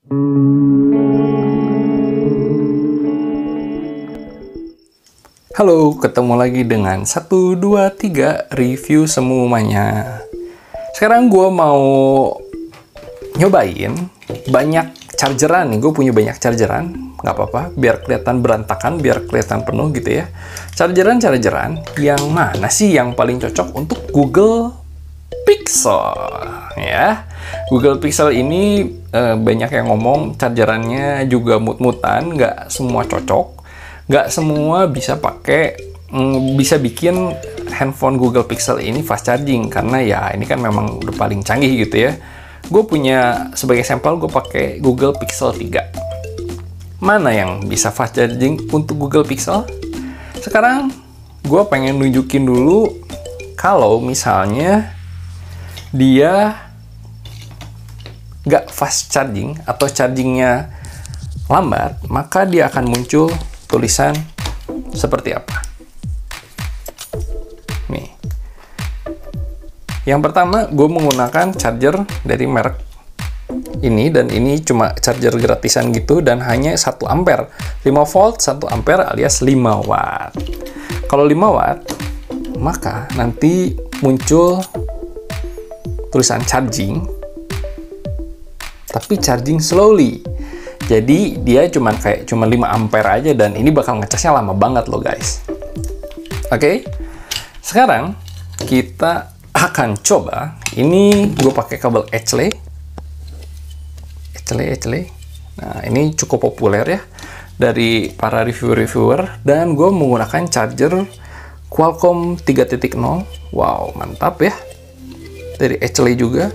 Halo, ketemu lagi dengan 1, 2, 3 review semuanya. Sekarang gue mau nyobain banyak chargeran nih. Gue punya banyak chargeran, nggak apa-apa, biar kelihatan berantakan, biar kelihatan penuh gitu ya. Chargeran yang mana sih yang paling cocok untuk Google Pixel ya. Google Pixel ini banyak yang ngomong chargerannya juga mut-mutan, nggak semua cocok. Nggak semua bisa pakai, bisa bikin handphone Google Pixel ini fast charging, karena ya ini kan memang udah paling canggih gitu ya. Gue punya, sebagai sampel gue pakai Google Pixel 3. Mana yang bisa fast charging untuk Google Pixel? Sekarang gue pengen nunjukin dulu kalau misalnya dia nggak fast charging atau chargingnya lambat, maka dia akan muncul tulisan seperti apa. Nih. Yang pertama, gue menggunakan charger dari merek ini, dan ini cuma charger gratisan gitu, dan hanya 1 ampere. 5 volt, 1 ampere alias 5 watt. Kalau 5 watt, maka nanti muncul tulisan charging, tapi charging slowly. Jadi dia cuma 5 ampere aja, dan ini bakal ngecasnya lama banget loh guys. Oke. Sekarang kita akan coba. Ini gue pakai kabel Echle. Nah, ini cukup populer ya dari para reviewer, dan gue menggunakan charger Qualcomm 3.0. Wow, mantap ya. Dari Echle juga.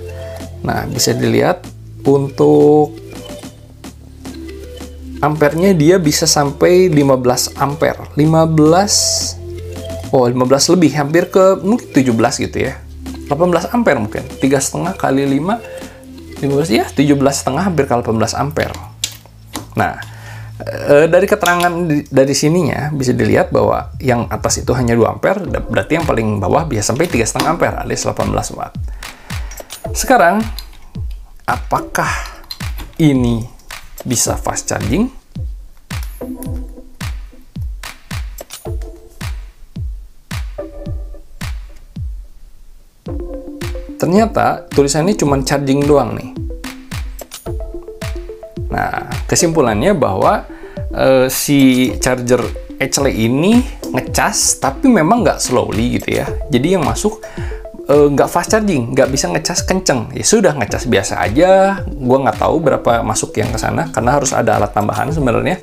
Nah, bisa dilihat untuk ampernya dia bisa sampai 15 ampere. 15 lebih, hampir ke mungkin 17 gitu ya. 18 ampere mungkin. 3,5 kali 5 15 ya, 17,5 hampir ke 18 ampere. Nah, dari keterangan dari sininya bisa dilihat bahwa yang atas itu hanya 2 ampere, berarti yang paling bawah bisa sampai 3,5 ampere alias 18 watt. Sekarang apakah ini bisa fast charging? Ternyata tulisannya cuma charging doang nih. Nah, kesimpulannya bahwa si charger Echle ini ngecas, tapi memang nggak slowly gitu ya. Jadi yang masuk nggak fast charging, nggak bisa ngecas kenceng. Ya sudah, ngecas biasa aja. Gua nggak tahu berapa masuk yang ke sana, karena harus ada alat tambahan sebenarnya.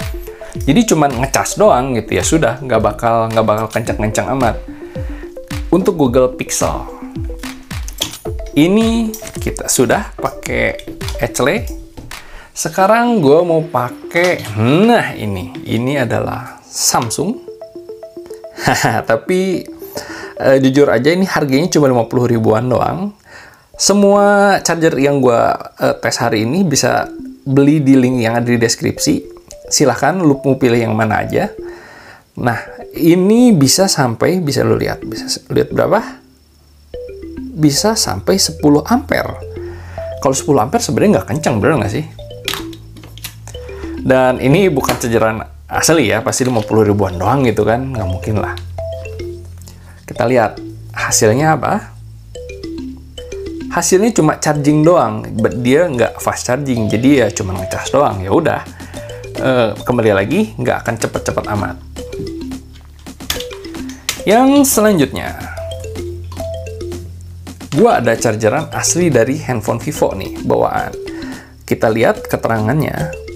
Jadi cuman ngecas doang gitu ya, sudah, nggak bakal kenceng-kenceng amat. Untuk Google Pixel ini kita sudah pakai Echle. Sekarang gue mau pakai, nah ini adalah Samsung. Tapi jujur aja ini harganya cuma 50 ribuan doang. Semua charger yang gue tes hari ini bisa beli di link yang ada di deskripsi. Silahkan lu mau pilih yang mana aja. Nah, ini bisa lu lihat, bisa lihat berapa? Bisa sampai 10 ampere. Kalau 10 ampere sebenarnya nggak kencang, bener nggak sih? Dan ini bukan chargeran asli ya, pasti 50 ribuan doang gitu kan, nggak mungkin lah. Kita lihat hasilnya apa. Hasilnya cuma charging doang, dia nggak fast charging, jadi ya cuma ngecas doang. Ya udah, kembali lagi nggak akan cepet-cepet amat. Yang selanjutnya, gua ada chargeran asli dari handphone Vivo nih, bawaan. Kita lihat keterangannya.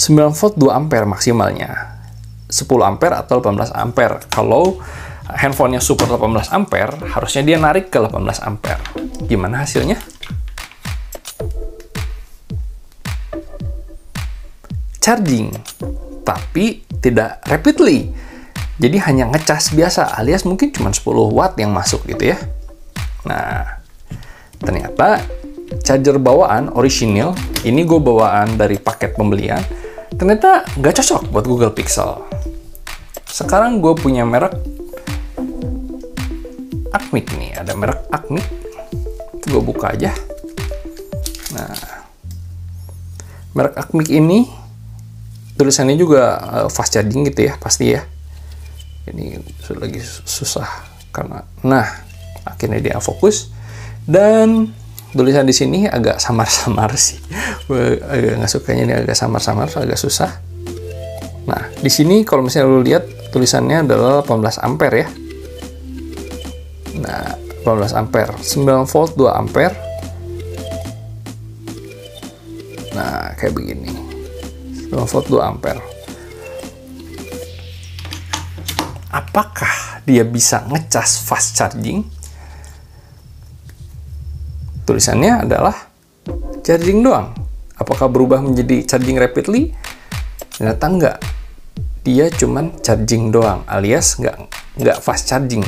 9 volt 2 ampere maksimalnya. 10 ampere atau 18 ampere. Kalau handphonenya super 18 ampere, harusnya dia narik ke 18 ampere. Gimana hasilnya? Charging, tapi tidak rapidly. Jadi hanya ngecas biasa, alias mungkin cuma 10 watt yang masuk gitu ya. Nah, ternyata charger bawaan original, ini gue bawaan dari paket pembelian, ternyata nggak cocok buat Google Pixel. Sekarang gue punya merek Acmic nih, ada merek Acmic. Gue buka aja. Nah, merek Acmic ini tulisannya juga fast charging gitu ya, pasti ya. Ini lagi susah karena, nah, akhirnya dia fokus. Dan tulisan di sini agak samar-samar sih. Gue agak nggak sukanya ini, agak samar-samar, agak susah. Nah, di sini kalau misalnya lu lihat tulisannya adalah 18 ampere ya. Nah, 18 ampere, 9 volt 2 ampere. Nah, kayak begini. 9 volt 2 ampere. Apakah dia bisa ngecas fast charging? Tulisannya adalah charging doang. Apakah berubah menjadi charging rapidly? Ternyata enggak. Dia cuman charging doang, alias nggak fast charging.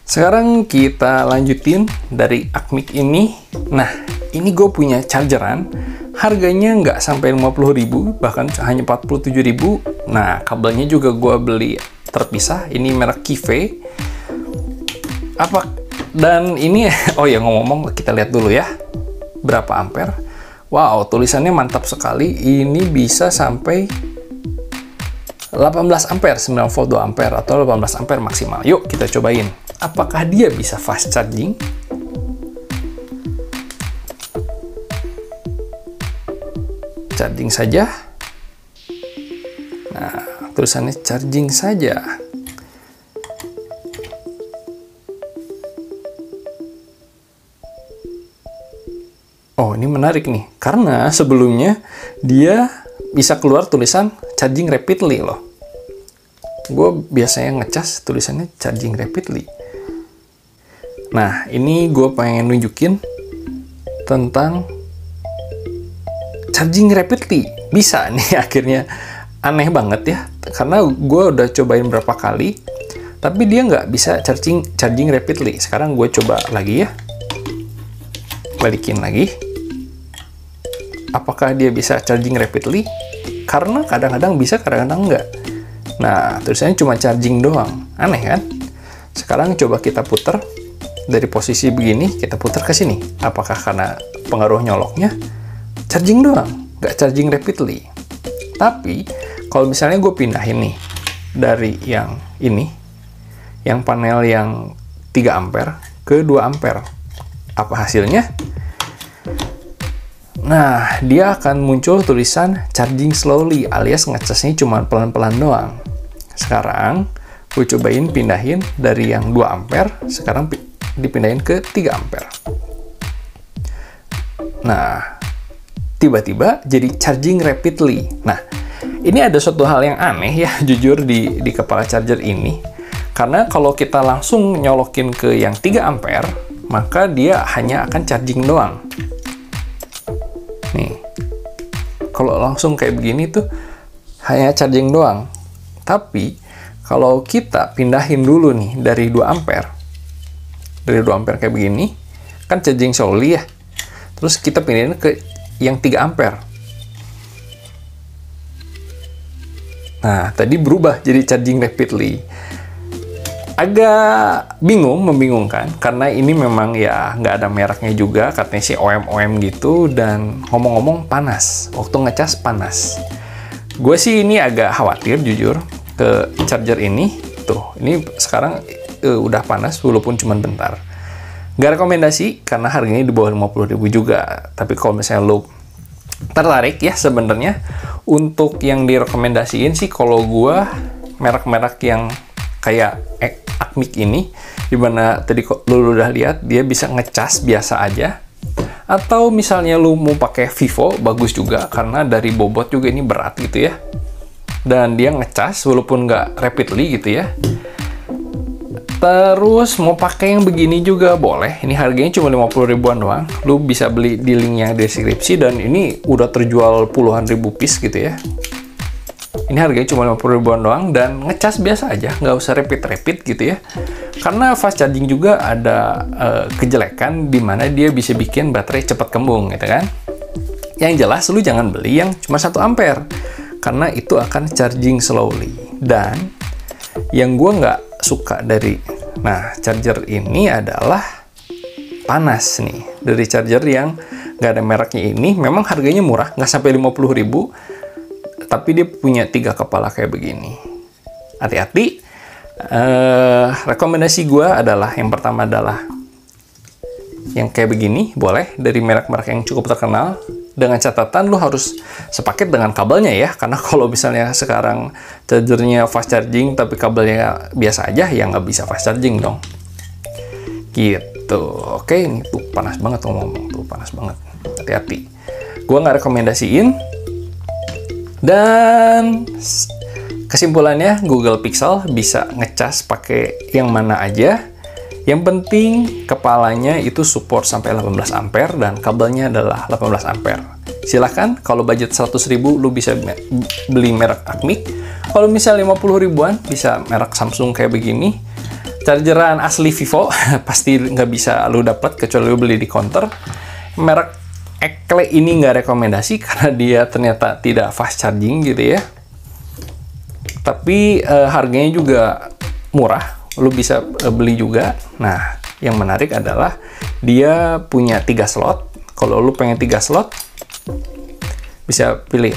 Sekarang kita lanjutin dari Acmic ini. Nah, ini gue punya chargeran. Harganya nggak sampai 50.000, bahkan hanya 47.000. Nah, kabelnya juga gue beli terpisah. Ini merek Kive. Dan ini, oh ya, ngomong-ngomong, kita lihat dulu ya. Berapa ampere? Wow, tulisannya mantap sekali. Ini bisa sampai 18 ampere, 9 volt 2 ampere, atau 18 ampere maksimal. Yuk, kita cobain. Apakah dia bisa fast charging? Charging saja. Nah, tulisannya charging saja. Oh, ini menarik nih. Karena sebelumnya dia bisa keluar tulisan charging rapidly loh. Gue biasanya ngecas tulisannya charging rapidly. Nah, ini gue pengen nunjukin tentang charging rapidly. Bisa nih akhirnya. Aneh banget ya. Karena gue udah cobain berapa kali, tapi dia nggak bisa charging rapidly. Sekarang gue coba lagi ya. Balikin lagi. Apakah dia bisa charging rapidly? Karena kadang-kadang bisa, kadang-kadang enggak. Nah, tulisannya cuma charging doang. Aneh kan? Sekarang coba kita putar. Dari posisi begini, kita putar ke sini. Apakah karena pengaruh nyoloknya? Charging doang, nggak charging rapidly. Tapi, kalau misalnya gue pindahin nih, dari yang ini, yang panel yang 3 ampere ke 2 ampere. Apa hasilnya? Nah, dia akan muncul tulisan charging slowly, alias ngecasnya cuma pelan-pelan doang. Sekarang, gue cobain pindahin dari yang 2 ampere, sekarang dipindahin ke 3 ampere. Nah, tiba-tiba jadi charging rapidly. Nah, ini ada suatu hal yang aneh ya, jujur di kepala charger ini. Karena kalau kita langsung nyolokin ke yang 3 ampere, maka dia hanya akan charging doang. Nih, kalau langsung kayak begini tuh hanya charging doang. Tapi kalau kita pindahin dulu nih dari 2 ampere, dari 2 ampere kayak begini, kan charging slowly ya. Terus kita pindahin ke yang 3 ampere. Nah, tadi berubah jadi charging rapidly. Agak membingungkan, karena ini memang ya nggak ada mereknya juga, katanya sih OEM gitu, dan ngomong-ngomong panas, waktu ngecas panas. Gue sih ini agak khawatir jujur ke charger ini. Tuh, ini sekarang udah panas walaupun cuma bentar. Nggak rekomendasi karena harganya di bawah 50.000 juga. Tapi kalau misalnya lo tertarik ya sebenarnya untuk yang direkomendasiin sih, kalau gue merek-merek yang kayak Acmic ini, dimana tadi lu udah lihat dia bisa ngecas biasa aja, atau misalnya lu mau pakai Vivo, bagus juga karena dari bobot juga ini berat gitu ya, dan dia ngecas walaupun nggak rapidly gitu ya. Terus mau pakai yang begini juga boleh, ini harganya cuma 50 ribuan doang, lu bisa beli di link yang deskripsi, dan ini udah terjual puluhan ribu piece gitu ya. Ini harganya cuma 50 ribuan doang, dan ngecas biasa aja, nggak usah rapid gitu ya. Karena fast charging juga ada kejelekan di mana dia bisa bikin baterai cepat kembung gitu kan. Yang jelas lu jangan beli yang cuma 1 ampere, karena itu akan charging slowly. Dan yang gue nggak suka dari Nah, charger ini adalah panas nih. Dari charger yang nggak ada mereknya ini, memang harganya murah, nggak sampai 50.000, tapi dia punya 3 kepala kayak begini. Hati-hati. Rekomendasi gue adalah, yang pertama adalah yang kayak begini, boleh, dari merek-merek yang cukup terkenal. Dengan catatan lu harus sepaket dengan kabelnya ya, karena kalau misalnya sekarang chargernya fast charging tapi kabelnya biasa aja, ya nggak bisa fast charging dong. Gitu. Oke, ini tuh panas banget ngomong, tuh panas banget. Hati-hati. Gua nggak rekomendasiin. Dan kesimpulannya, Google Pixel bisa ngecas pakai yang mana aja. Yang penting kepalanya itu support sampai 18 ampere dan kabelnya adalah 18 ampere. Silahkan, kalau budget 100.000 lu bisa beli merek Acmic. Kalau misalnya 50 ribuan bisa merek Samsung kayak begini. Chargeran asli Vivo pasti nggak bisa lu dapat kecuali lu beli di counter. Merek Ekle ini nggak rekomendasi karena dia ternyata tidak fast charging gitu ya. Tapi harganya juga murah. Lu bisa beli juga. Nah, yang menarik adalah dia punya 3 slot. Kalau lu pengen 3 slot, bisa pilih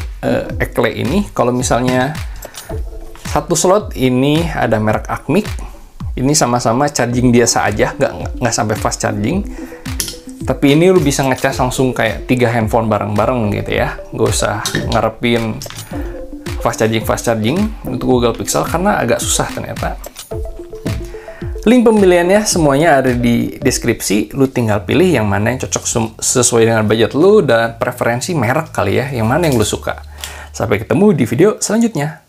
Ekle ini. Kalau misalnya 1 slot ini ada merek Acmic. Ini sama-sama charging biasa aja, nggak sampai fast charging. Tapi ini lu bisa ngecas langsung kayak 3 handphone bareng-bareng gitu ya. Nggak usah ngarepin fast charging untuk Google Pixel karena agak susah ternyata. Link pembeliannya semuanya ada di deskripsi. Lu tinggal pilih yang mana yang cocok sesuai dengan budget lu dan preferensi merek kali ya. Yang mana yang lu suka. Sampai ketemu di video selanjutnya.